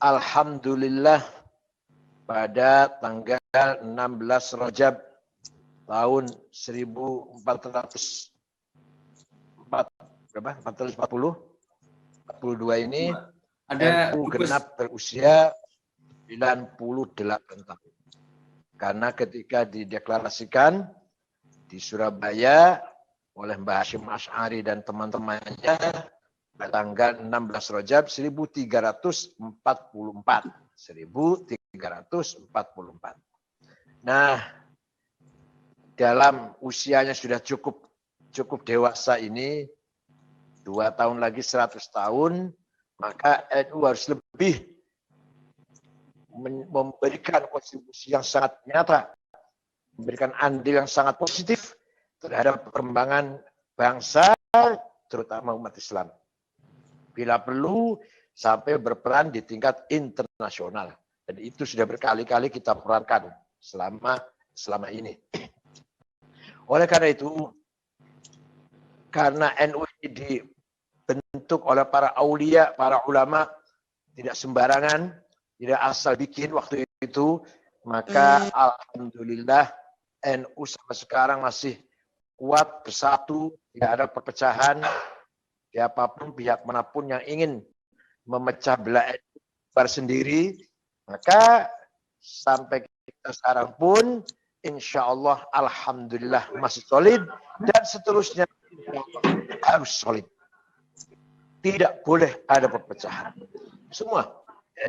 Alhamdulillah pada tanggal 16 Rajab tahun 1442 ini ada NU genap berusia 98 tahun. Karena ketika dideklarasikan di Surabaya oleh Mbah Hasyim Asy'ari dan teman-temannya pada tanggal 16 Rajab 1344. Nah, dalam usianya sudah cukup dewasa ini, 2 tahun lagi 100 tahun, maka NU harus lebih memberikan kontribusi yang sangat nyata, memberikan andil yang sangat positif terhadap perkembangan bangsa, terutama umat Islam. Bila perlu, sampai berperan di tingkat internasional. Dan itu sudah berkali-kali kita perankan selama ini. Oleh karena itu, karena NU ini dibentuk oleh para aulia, para ulama, tidak sembarangan, tidak asal bikin waktu itu, maka alhamdulillah NU sampai sekarang masih kuat, bersatu, tidak ada perpecahan. Siapapun, pihak manapun yang ingin memecah belah NU sendiri, maka sampai kita sekarang pun insya Allah alhamdulillah masih solid, dan seterusnya harus solid. Tidak boleh ada perpecahan. Semua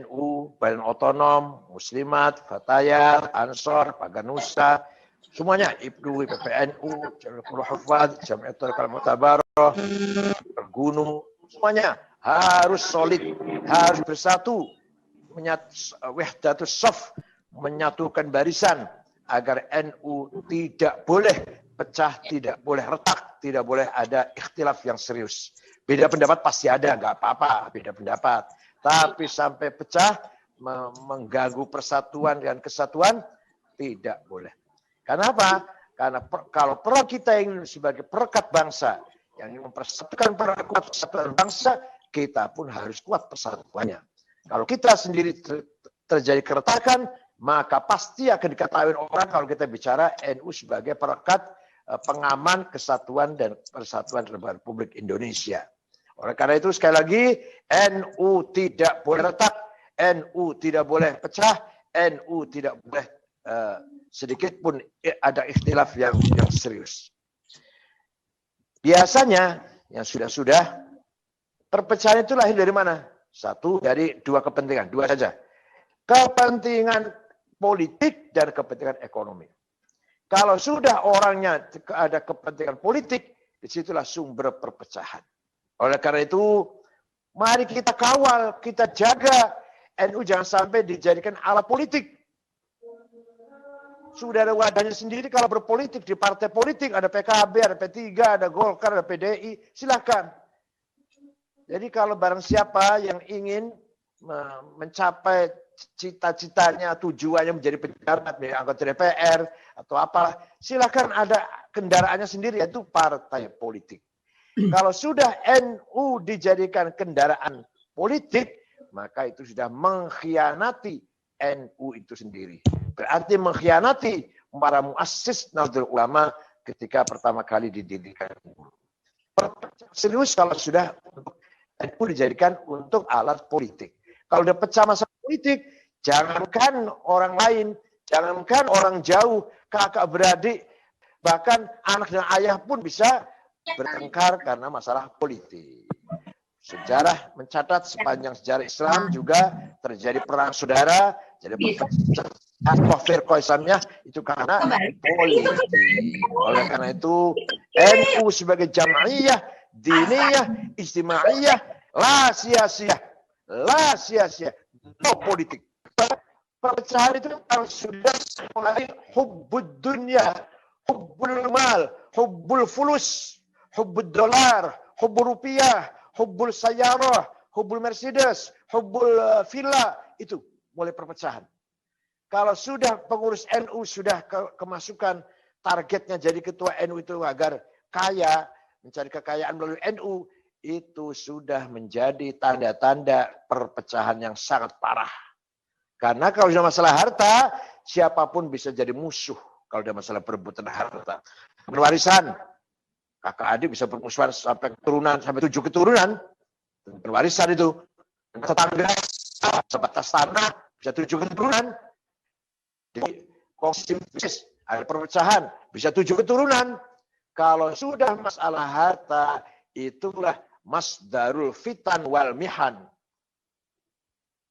NU, Badan Otonom, Muslimat, Fatayat, Ansor, Paganusa, semuanya, IPNU, PPNU, Jamiatul Hufadz, Jamiatul Mutabaroh, Gunung, semuanya harus solid, harus bersatu, wahdatus shaf, menyatukan barisan agar NU tidak boleh pecah, tidak boleh retak, tidak boleh ada ikhtilaf yang serius. Beda pendapat pasti ada, nggak apa-apa beda pendapat. Tapi sampai pecah, mengganggu persatuan dan kesatuan, tidak boleh. Kenapa? Karena kalau peran kita ingin sebagai perekat bangsa, yang ingin mempersatukan persatuan bangsa, kita pun harus kuat persatuannya. Kalau kita sendiri terjadi keretakan, maka pasti akan diketahui orang kalau kita bicara NU sebagai perekat pengaman kesatuan dan persatuan Republik Indonesia. Oleh karena itu sekali lagi, NU tidak boleh retak, NU tidak boleh pecah, NU tidak boleh sedikit pun ada ikhtilaf yang serius. Biasanya yang sudah perpecahan itu lahir dari mana? Satu dari dua kepentingan, dua saja. Kepentingan politik dan kepentingan ekonomi. Kalau sudah orangnya ada kepentingan politik, disitulah sumber perpecahan. Oleh karena itu, mari kita kawal, kita jaga NU jangan sampai dijadikan alat politik. Sudah ada wadahnya sendiri kalau berpolitik di partai politik, ada PKB, ada P3, ada Golkar, ada PDI, silakan. Jadi kalau barang siapa yang ingin mencapai cita-citanya, tujuannya menjadi pejabat, anggota DPR atau apa, silakan, ada kendaraannya sendiri, yaitu partai politik. Kalau sudah NU dijadikan kendaraan politik, maka itu sudah mengkhianati NU itu sendiri. Berarti mengkhianati para muassis Nahdlatul Ulama ketika pertama kali didirikan. Serius kalau sudah NU dijadikan untuk alat politik. Kalau udah pecah masalah politik, jangankan orang lain, jangankan orang jauh, kakak beradik, bahkan anak dan ayah pun bisa bertengkar karena masalah politik. Sejarah mencatat sepanjang sejarah Islam juga terjadi perang saudara, jadi Firqah Islamiyah itu karena politik. Oleh karena itu NU sebagai jam'iyah, diniyah, ijtimaiyah, la sia-sia, no politik. Perpecahan itu kalau sudah mulai hubbud dunya, hubbul mal, hubbul fulus, hubbul dolar, hubbul rupiah, hubbul sayyarah, hubbul Mercedes, hubbul villa, itu mulai perpecahan. Kalau sudah pengurus NU sudah kemasukan targetnya jadi ketua NU itu agar kaya, mencari kekayaan melalui NU, itu sudah menjadi tanda-tanda perpecahan yang sangat parah. Karena kalau sudah masalah harta, siapapun bisa jadi musuh kalau sudah masalah perebutan harta. Perwarisan, kakak adik bisa bermusuhan sampai keturunan, sampai 7 keturunan. Perwarisan itu. Tetangga, sebatas tanah, bisa 7 keturunan. Jadi, kongsi bisnis, ada perpecahan, bisa 7 keturunan. Kalau sudah masalah harta, itulah masdarul fitan wal mihan.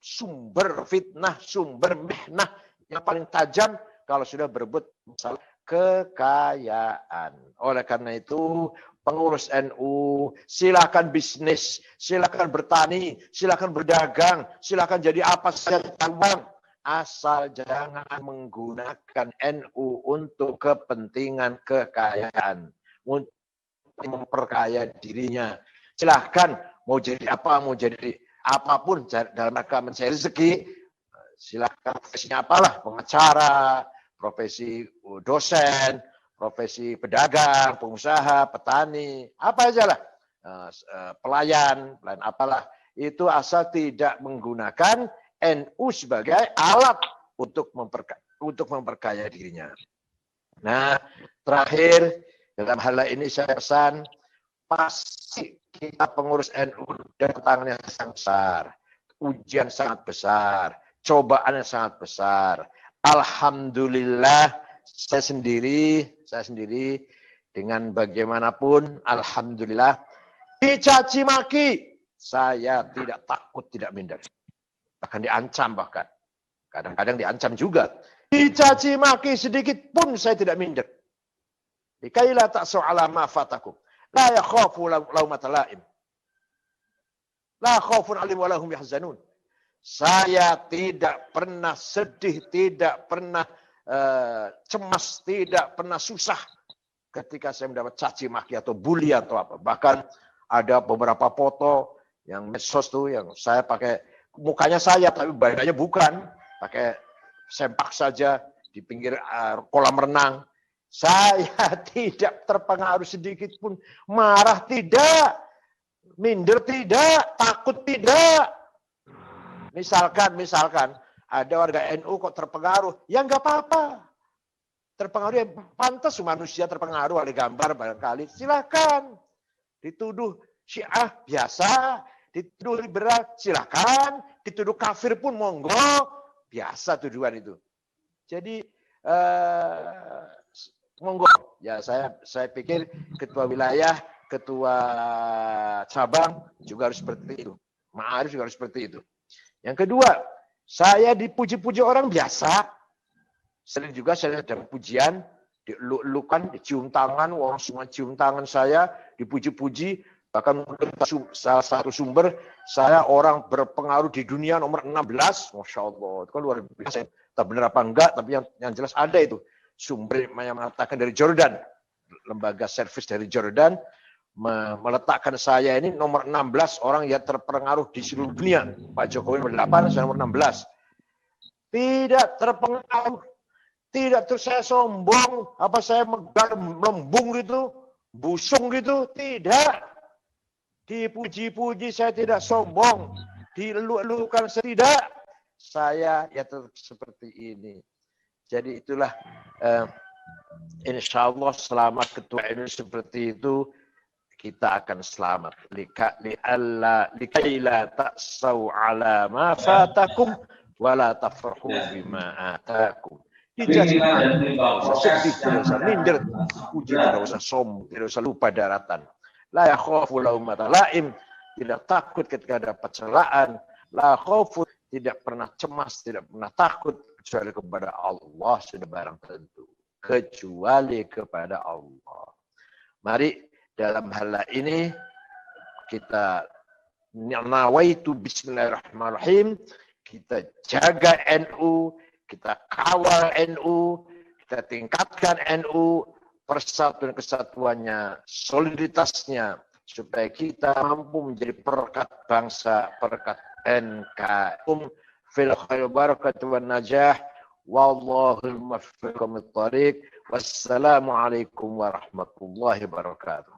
Sumber fitnah, sumber mihnah yang paling tajam kalau sudah berebut masalah kekayaan. Oleh karena itu, pengurus NU, silakan bisnis, silakan bertani, silakan berdagang, silakan jadi apa saja tambang. Asal jangan menggunakan NU untuk kepentingan kekayaan, untuk memperkaya dirinya. Silahkan mau jadi apa, mau jadi apapun dalam rangka mencari rezeki, silahkan profesinya apalah, pengacara, profesi dosen, profesi pedagang, pengusaha, petani, apa aja lah, pelayan apalah, itu asal tidak menggunakan NU sebagai alat untuk memperkaya dirinya. Nah, terakhir dalam hal ini saya pesan, pasti kita pengurus NU dan tantangan yang sangat besar, ujian sangat besar, cobaan yang sangat besar. Alhamdulillah saya sendiri dengan bagaimanapun, alhamdulillah, dicaci maki, saya tidak takut, tidak minder. Bahkan diancam bahkan. Kadang-kadang diancam juga. Dicaci maki sedikit pun saya tidak minder. Likaila ta'su ala ma fatakum. La yakhafu laumata laim. La khaufun alim wa lahum yahzanun. Saya tidak pernah sedih, tidak pernah cemas, tidak pernah susah ketika saya mendapat caci maki atau bully atau apa. Bahkan ada beberapa foto yang medsos tuh yang saya pakai mukanya saya tapi badannya bukan, pakai sempak saja di pinggir kolam renang. Saya tidak terpengaruh sedikit pun, marah tidak, minder tidak, takut tidak. Misalkan ada warga NU kok terpengaruh, ya nggak apa-apa. Terpengaruh ya pantas manusia terpengaruh oleh gambar barangkali, silakan. Dituduh Syiah biasa, dituduh liberal silakan, dituduh kafir pun monggo, biasa tuduhan itu. Jadi monggo. Ya saya pikir ketua wilayah, ketua cabang juga harus seperti itu. Ma'arif juga harus seperti itu. Yang kedua, saya dipuji-puji orang biasa. Sering juga saya dapat pujian, dieluk-elukan, dicium tangan, orang semua cium tangan saya, dipuji-puji. Bahkan salah satu sumber, saya orang berpengaruh di dunia nomor 16. Masya Allah, itu kan luar biasa. Tak benar apa enggak, tapi yang jelas ada itu. Sumber yang mengatakan dari Jordan. Lembaga servis dari Jordan meletakkan saya ini nomor 16 orang yang terpengaruh di seluruh dunia. Pak Jokowi nomor 8, saya nomor 16. Tidak terpengaruh. Tidak terus saya sombong. Apa saya melembung gitu. Busung gitu. Tidak. Dipuji-puji saya tidak sombong. Dielu-elukan saya tidak. Saya ya tetap seperti ini. Jadi itulah insya Allah selama ketua ini seperti itu kita akan selamat. Likaila ta'sau ala ma fatakum wala tafrahu bima atakum. Dicaci maki, tidak usah sedih, tidak usah minder, puji, tidak usah sombong, tidak usah lupa daratan. La yakhafu laumata laim, tidak takut ketika dapat celaan. La khaufu, tidak pernah cemas, tidak pernah takut kecuali kepada Allah sudah barang tentu. Kecuali kepada Allah. Mari dalam hal ini kita nawaitu bismillahirrahmanirrahim, kita jaga NU, kita kawal NU, kita tingkatkan NU, persatuan kesatuannya, soliditasnya, supaya kita mampu menjadi perekat bangsa, perekat NKUM fil khair barakatuh wan najah. Wallahul muwaffiq. Wassalamualaikum warahmatullahi wabarakatuh.